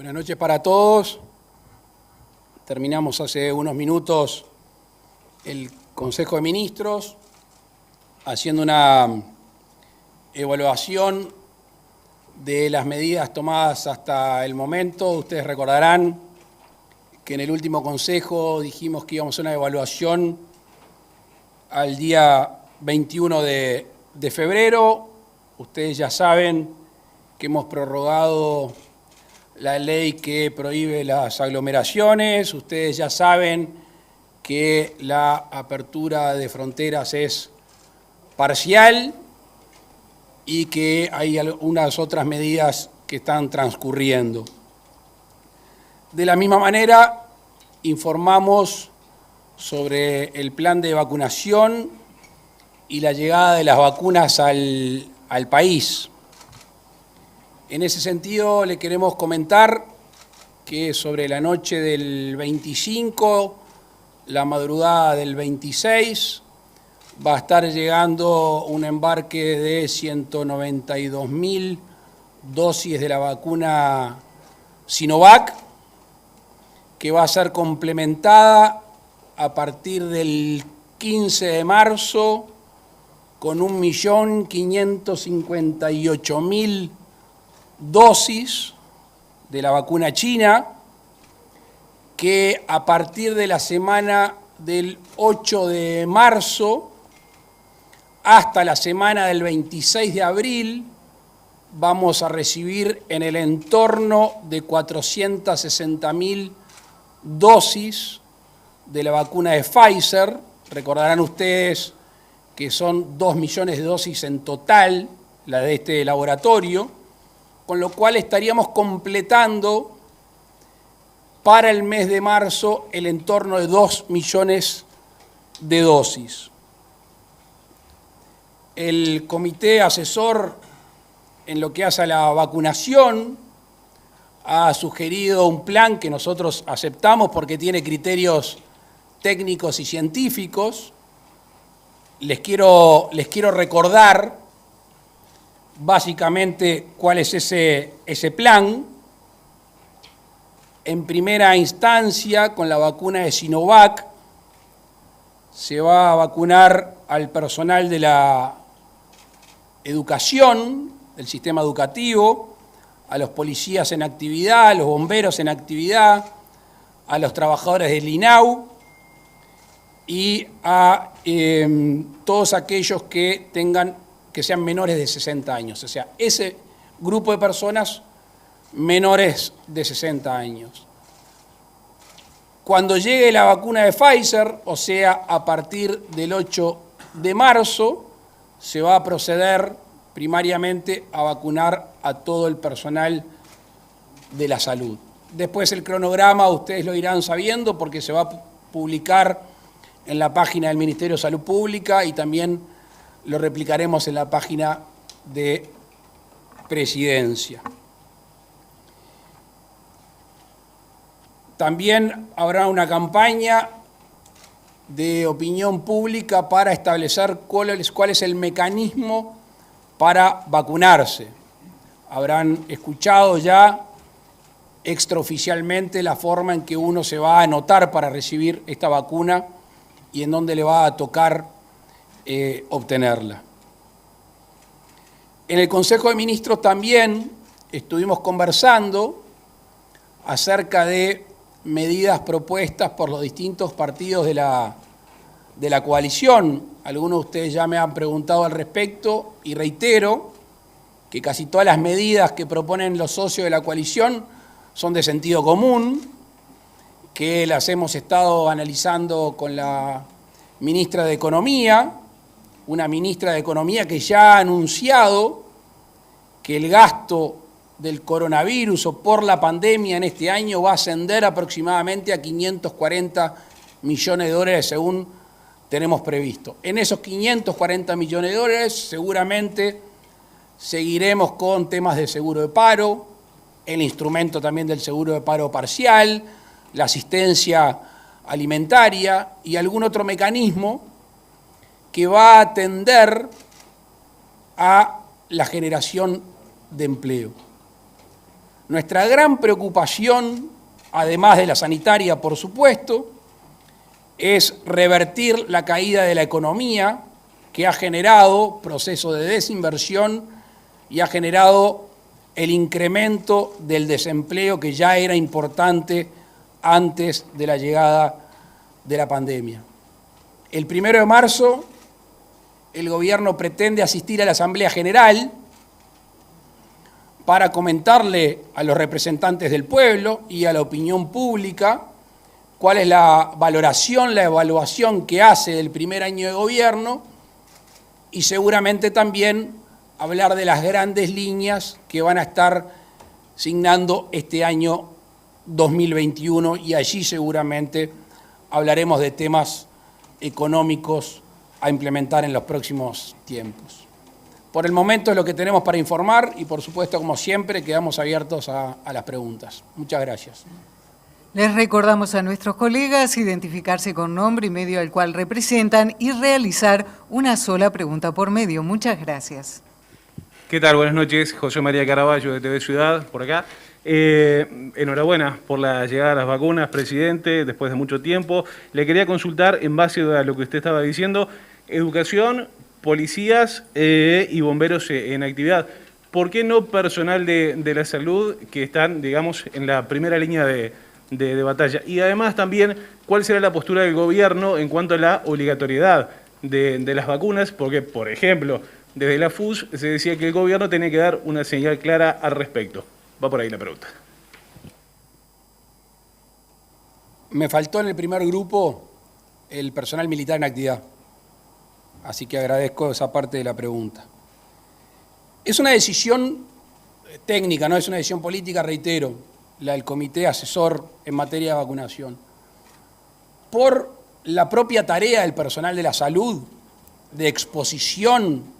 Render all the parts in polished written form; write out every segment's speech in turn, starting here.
Buenas noches para todos. Terminamos hace unos minutos el Consejo de Ministros haciendo una evaluación de las medidas tomadas hasta el momento. Ustedes recordarán que en el último Consejo dijimos que íbamos a hacer una evaluación al día 21 de febrero. Ustedes ya saben que hemos prorrogado la ley que prohíbe las aglomeraciones. Ustedes ya saben que la apertura de fronteras es parcial y que hay algunas otras medidas que están transcurriendo. De la misma manera, informamos sobre el plan de vacunación y la llegada de las vacunas al país. En ese sentido, le queremos comentar que sobre la noche del 25, la madrugada del 26, va a estar llegando un embarque de 192.000 dosis de la vacuna Sinovac, que va a ser complementada a partir del 15 de marzo con 1.558.000 dosis de la vacuna china, que a partir de la semana del 8 de marzo hasta la semana del 26 de abril vamos a recibir en el entorno de 460.000 dosis de la vacuna de Pfizer. Recordarán ustedes que son 2 millones de dosis en total, la de este laboratorio, con lo cual estaríamos completando para el mes de marzo el entorno de 2 millones de dosis. El comité asesor en lo que hace a la vacunación ha sugerido un plan que nosotros aceptamos porque tiene criterios técnicos y científicos. Les quiero recordar básicamente cuál es ese plan. En primera instancia, con la vacuna de Sinovac, se va a vacunar al personal de la educación, del sistema educativo, a los policías en actividad, a los bomberos en actividad, a los trabajadores del INAU y a todos aquellos que sean menores de 60 años, o sea, ese grupo de personas menores de 60 años. Cuando llegue la vacuna de Pfizer, o sea, a partir del 8 de marzo, se va a proceder primariamente a vacunar a todo el personal de la salud. Después el cronograma ustedes lo irán sabiendo porque se va a publicar en la página del Ministerio de Salud Pública y también lo replicaremos en la página de Presidencia. También habrá una campaña de opinión pública para establecer cuál es el mecanismo para vacunarse. Habrán escuchado ya extraoficialmente la forma en que uno se va a anotar para recibir esta vacuna y en dónde le va a tocar obtenerla. En el Consejo de Ministros también estuvimos conversando acerca de medidas propuestas por los distintos partidos de la coalición. Algunos de ustedes ya me han preguntado al respecto y reitero que casi todas las medidas que proponen los socios de la coalición son de sentido común, que las hemos estado analizando con la ministra de Economía, una ministra de Economía que ya ha anunciado que el gasto del coronavirus o por la pandemia en este año va a ascender aproximadamente a 540 millones de dólares según tenemos previsto. En esos 540 millones de dólares seguramente seguiremos con temas de seguro de paro, el instrumento también del seguro de paro parcial, la asistencia alimentaria y algún otro mecanismo que va a atender a la generación de empleo. Nuestra gran preocupación, además de la sanitaria, por supuesto, es revertir la caída de la economía que ha generado proceso de desinversión y ha generado el incremento del desempleo que ya era importante antes de la llegada de la pandemia. El 1 de marzo, el gobierno pretende asistir a la Asamblea General para comentarle a los representantes del pueblo y a la opinión pública cuál es la valoración, la evaluación que hace del primer año de gobierno y seguramente también hablar de las grandes líneas que van a estar signando este año 2021 y allí seguramente hablaremos de temas económicos a implementar en los próximos tiempos. Por el momento es lo que tenemos para informar y por supuesto, como siempre, quedamos abiertos a las preguntas. Muchas gracias. Les recordamos a nuestros colegas identificarse con nombre y medio al cual representan y realizar una sola pregunta por medio. Muchas gracias. ¿Qué tal? Buenas noches. José María Caraballo de TV Ciudad, por acá. Enhorabuena por la llegada de las vacunas, presidente, después de mucho tiempo. Le quería consultar, en base a lo que usted estaba diciendo, educación, policías y bomberos en actividad. ¿Por qué no personal de la salud que están, digamos, en la primera línea de batalla? Y además también, ¿cuál será la postura del gobierno en cuanto a la obligatoriedad de las vacunas? Porque, por ejemplo, desde la FUS se decía que el gobierno tenía que dar una señal clara al respecto. Va por ahí la pregunta. Me faltó en el primer grupo el personal militar en actividad, así que agradezco esa parte de la pregunta. Es una decisión técnica, no es una decisión política, reitero, la del Comité Asesor en materia de vacunación. Por la propia tarea del personal de la salud, de exposición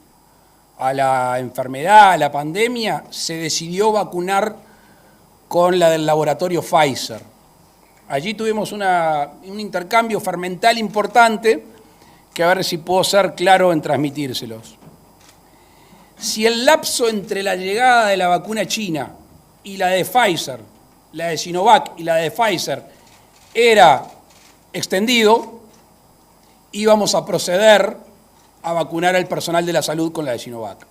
a la enfermedad, a la pandemia, se decidió vacunar con la del laboratorio Pfizer. Allí tuvimos un intercambio fermental importante que a ver si puedo ser claro en transmitírselos. Si el lapso entre la llegada de la vacuna china y la de Pfizer, la de Sinovac y la de Pfizer, era extendido, íbamos a proceder a vacunar al personal de la salud con la de Sinovac.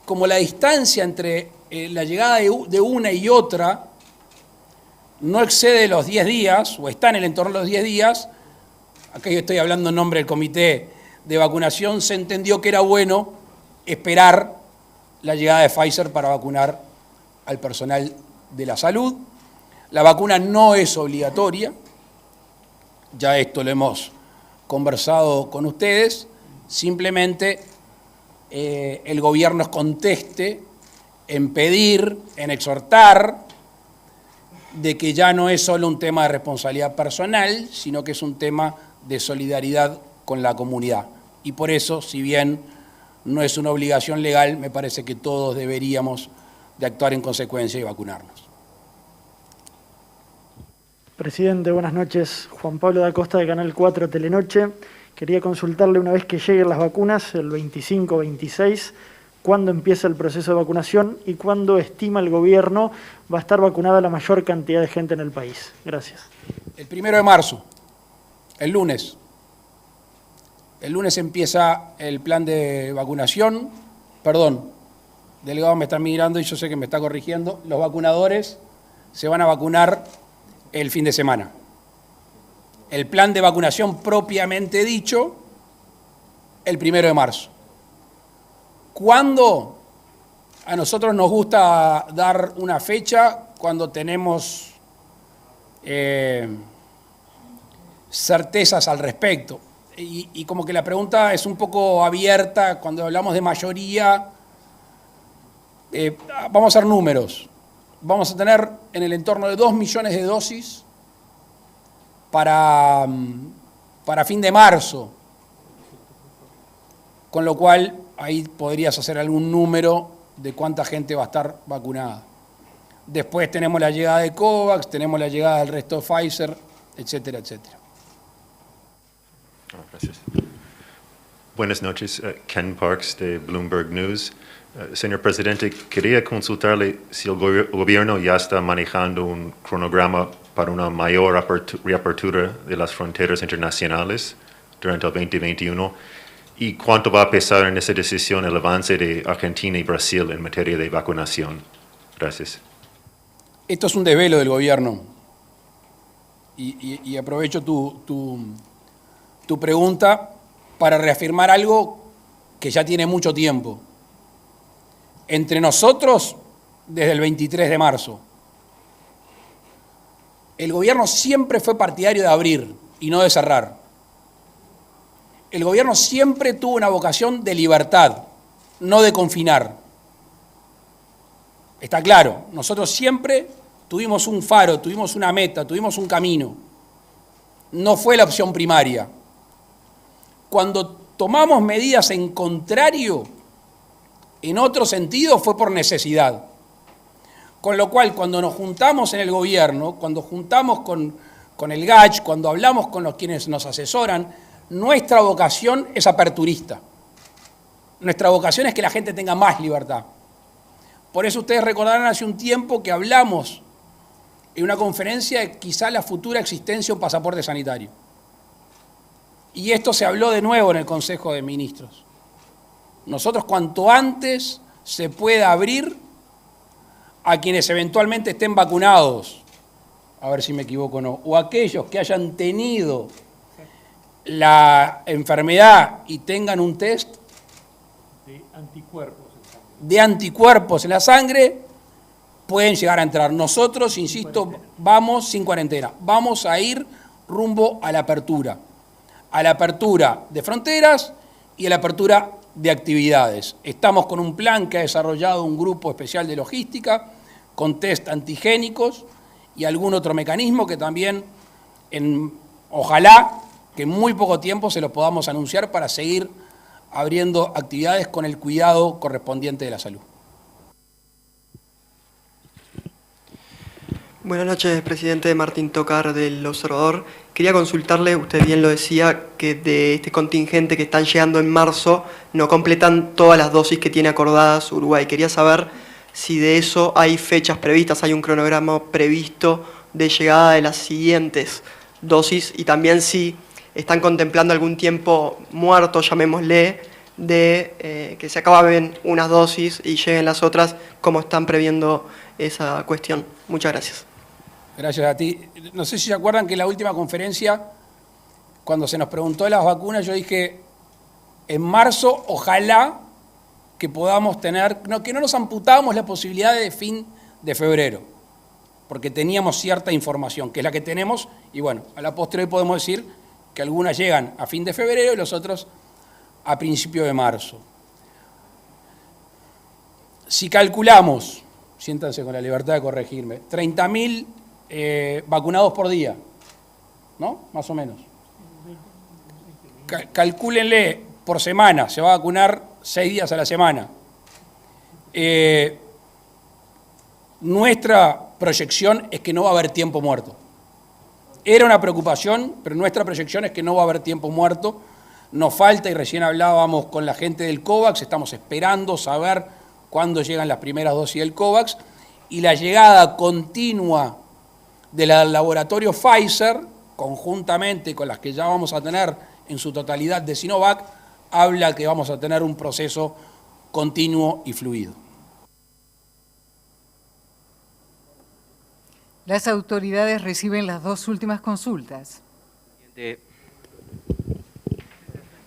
Como la distancia entre la llegada de una y otra no excede los 10 días, o está en el entorno de los 10 días, acá yo estoy hablando en nombre del comité de vacunación, se entendió que era bueno esperar la llegada de Pfizer para vacunar al personal de la salud. La vacuna no es obligatoria, ya esto lo hemos conversado con ustedes, simplemente el gobierno conteste en pedir, en exhortar, de que ya no es solo un tema de responsabilidad personal, sino que es un tema de solidaridad con la comunidad. Y por eso, si bien no es una obligación legal, me parece que todos deberíamos de actuar en consecuencia y vacunarnos. Presidente, buenas noches. Juan Pablo da Costa de Canal 4 Telenoche. Quería consultarle, una vez que lleguen las vacunas, el 25-26, ¿cuándo empieza el proceso de vacunación y cuándo estima el gobierno va a estar vacunada la mayor cantidad de gente en el país? Gracias. El 1 de marzo, el lunes. El lunes empieza el plan de vacunación. Perdón, delegado me está mirando y yo sé que me está corrigiendo. Los vacunadores se van a vacunar el fin de semana. El plan de vacunación propiamente dicho, el 1 de marzo. ¿Cuándo? A nosotros nos gusta dar una fecha cuando tenemos certezas al respecto. Y como que la pregunta es un poco abierta cuando hablamos de mayoría. Vamos a hacer números. Vamos a tener en el entorno de 2 millones de dosis para fin de marzo, con lo cual ahí podrías hacer algún número de cuánta gente va a estar vacunada. Después tenemos la llegada de COVAX, tenemos la llegada del resto de Pfizer, etcétera, etcétera. Gracias. Buenas noches, Ken Parks de Bloomberg News. Señor Presidente, quería consultarle si el gobierno ya está manejando un cronograma para una mayor reapertura de las fronteras internacionales durante el 2021 y cuánto va a pesar en esa decisión el avance de Argentina y Brasil en materia de vacunación. Gracias. Esto es un desvelo del gobierno y aprovecho tu pregunta para reafirmar algo que ya tiene mucho tiempo. Entre nosotros, desde el 23 de marzo, el gobierno siempre fue partidario de abrir y no de cerrar. El gobierno siempre tuvo una vocación de libertad, no de confinar. Está claro, nosotros siempre tuvimos un faro, tuvimos una meta, tuvimos un camino. No fue la opción primaria. Cuando tomamos medidas en contrario, en otro sentido, fue por necesidad. Con lo cual, cuando nos juntamos en el gobierno, cuando juntamos con el GACH, cuando hablamos con quienes nos asesoran, nuestra vocación es aperturista. Nuestra vocación es que la gente tenga más libertad. Por eso ustedes recordarán hace un tiempo que hablamos en una conferencia de quizá la futura existencia de un pasaporte sanitario. Y esto se habló de nuevo en el Consejo de Ministros. Nosotros cuanto antes se pueda abrir a quienes eventualmente estén vacunados, a ver si me equivoco o no, o aquellos que hayan tenido la enfermedad y tengan un test de anticuerpos en la sangre, pueden llegar a entrar. Nosotros, insisto, vamos sin cuarentena, vamos a ir rumbo a la apertura de fronteras y a la apertura de actividades. Estamos con un plan que ha desarrollado un grupo especial de logística, con test antigénicos y algún otro mecanismo que también, ojalá que en muy poco tiempo se lo podamos anunciar para seguir abriendo actividades con el cuidado correspondiente de la salud. Buenas noches, presidente. Martín Tocar, del Observador. Quería consultarle, usted bien lo decía, que de este contingente que están llegando en marzo no completan todas las dosis que tiene acordadas Uruguay. Quería saber si de eso hay fechas previstas, hay un cronograma previsto de llegada de las siguientes dosis y también si están contemplando algún tiempo muerto, llamémosle, de que se acaben unas dosis y lleguen las otras, ¿cómo están previendo esa cuestión? Muchas gracias. Gracias a ti. No sé si se acuerdan que en la última conferencia, cuando se nos preguntó de las vacunas, yo dije, en marzo, ojalá que podamos tener, que no nos amputamos la posibilidad de fin de febrero, porque teníamos cierta información, que es la que tenemos, y bueno, a la postre hoy podemos decir que algunas llegan a fin de febrero y los otros a principio de marzo. Si calculamos, siéntanse con la libertad de corregirme, 30.000 vacunados por día, ¿no? Más o menos. Calcúlenle por semana, se va a vacunar 6 días a la semana. Nuestra proyección es que no va a haber tiempo muerto. Era una preocupación, pero nuestra proyección es que no va a haber tiempo muerto. Nos falta, y recién hablábamos con la gente del COVAX, estamos esperando saber cuándo llegan las primeras dosis del COVAX, y la llegada continua del laboratorio Pfizer, conjuntamente con las que ya vamos a tener en su totalidad de Sinovac, habla que vamos a tener un proceso continuo y fluido. Las autoridades reciben las 2 últimas consultas.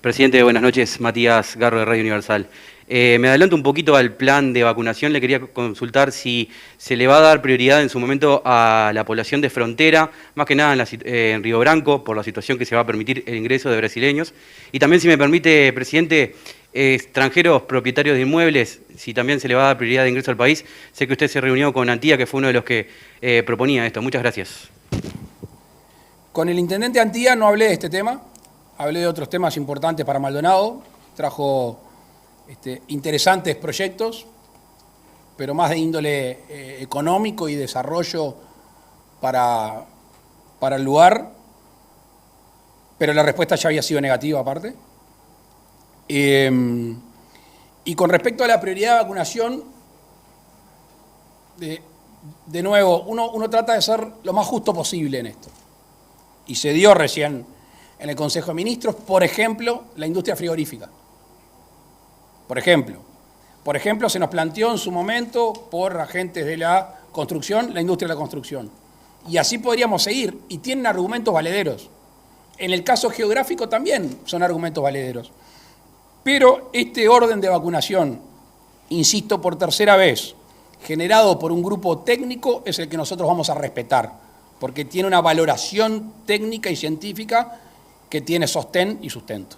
Presidente, buenas noches. Matías Garro, de Radio Universal. Me adelanto un poquito al plan de vacunación. Le quería consultar si se le va a dar prioridad en su momento a la población de frontera, más que nada en Río Branco, por la situación que se va a permitir el ingreso de brasileños. Y también, si me permite, presidente, extranjeros propietarios de inmuebles, si también se le va a dar prioridad de ingreso al país. Sé que usted se reunió con Antía, que fue uno de los que proponía esto. Muchas gracias. Con el intendente Antía no hablé de este tema, hablé de otros temas importantes para Maldonado, trajo interesantes proyectos, pero más de índole económico y desarrollo para el lugar, pero la respuesta ya había sido negativa aparte. Y Y con respecto a la prioridad de vacunación, de nuevo, uno trata de ser lo más justo posible en esto. Y se dio recién en el Consejo de Ministros, por ejemplo, la industria frigorífica. Por ejemplo, se nos planteó en su momento por agentes de la construcción, la industria de la construcción. Y así podríamos seguir, y tienen argumentos valederos. En el caso geográfico también son argumentos valederos. Pero este orden de vacunación, insisto por tercera vez, generado por un grupo técnico, es el que nosotros vamos a respetar, porque tiene una valoración técnica y científica que tiene sostén y sustento.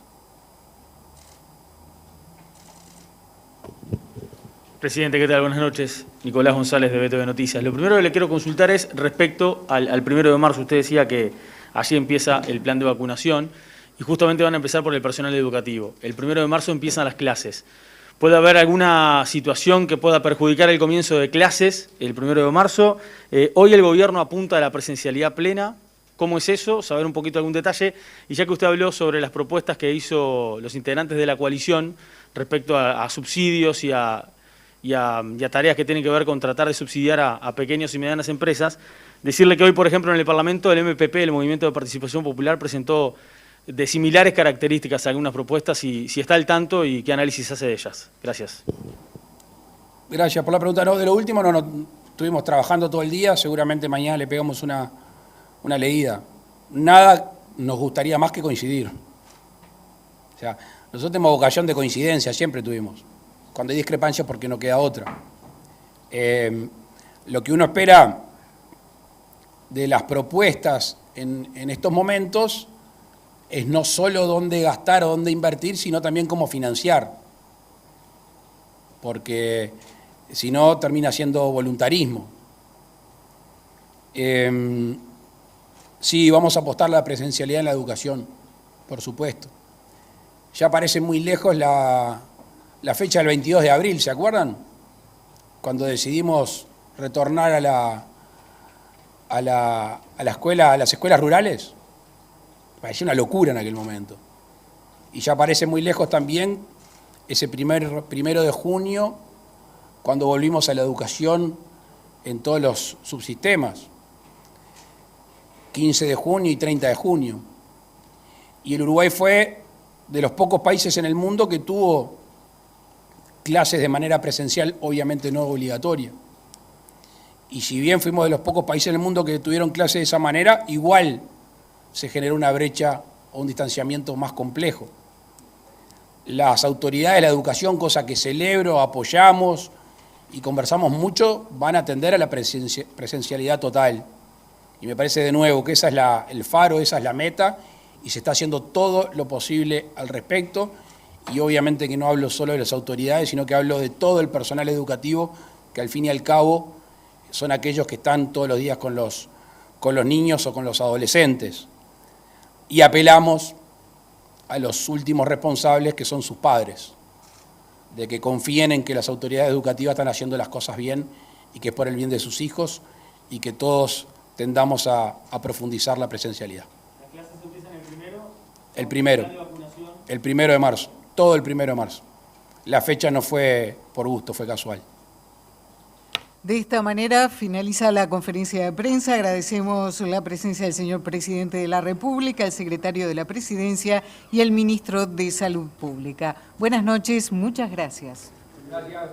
Presidente, ¿qué tal? Buenas noches. Nicolás González de BTV Noticias. Lo primero que le quiero consultar es respecto al 1 de marzo. Usted decía que allí empieza el plan de vacunación y justamente van a empezar por el personal educativo. El 1 de marzo empiezan las clases. ¿Puede haber alguna situación que pueda perjudicar el comienzo de clases el 1 de marzo? Hoy el gobierno apunta a la presencialidad plena. ¿Cómo es eso? Saber un poquito algún detalle. Y ya que usted habló sobre las propuestas que hizo los integrantes de la coalición respecto a subsidios y a tareas que tienen que ver con tratar de subsidiar a pequeñas y medianas empresas, decirle que hoy, por ejemplo, en el Parlamento el MPP, el Movimiento de Participación Popular, presentó de similares características algunas propuestas y si está al tanto y qué análisis hace de ellas. Gracias. Gracias por la pregunta. No, de lo último no estuvimos trabajando todo el día, seguramente mañana le pegamos una leída. Nada nos gustaría más que coincidir. O sea, nosotros tenemos vocación de coincidencia, siempre tuvimos. Cuando hay discrepancias porque no queda otra. Lo que uno espera de las propuestas en estos momentos es no solo dónde gastar o dónde invertir, sino también cómo financiar. Porque si no termina siendo voluntarismo. Sí, vamos a apostar a la presencialidad en la educación, por supuesto. Ya parece muy lejos la fecha del 22 de abril, ¿se acuerdan? Cuando decidimos retornar a la escuela, a las escuelas rurales. Parecía una locura en aquel momento. Y ya parece muy lejos también ese 1 de junio, cuando volvimos a la educación en todos los subsistemas. 15 de junio y 30 de junio. Y el Uruguay fue de los pocos países en el mundo que tuvo clases de manera presencial, obviamente no obligatoria. Y si bien fuimos de los pocos países en el mundo que tuvieron clases de esa manera, igual se generó una brecha o un distanciamiento más complejo. Las autoridades de la educación, cosa que celebro, apoyamos y conversamos mucho, van a atender a la presencialidad total. Y me parece de nuevo que esa es el faro, esa es la meta, y se está haciendo todo lo posible al respecto. Y obviamente que no hablo solo de las autoridades, sino que hablo de todo el personal educativo, que al fin y al cabo son aquellos que están todos los días con los niños o con los adolescentes. Y apelamos a los últimos responsables, que son sus padres, de que confíen en que las autoridades educativas están haciendo las cosas bien y que es por el bien de sus hijos y que todos tendamos a profundizar la presencialidad. ¿Las clases empiezan el primero? El 1 de marzo, todo el 1 de marzo. La fecha no fue por gusto, fue casual. De esta manera finaliza la conferencia de prensa. Agradecemos la presencia del señor Presidente de la República, el Secretario de la Presidencia y el Ministro de Salud Pública. Buenas noches, muchas gracias. Gracias.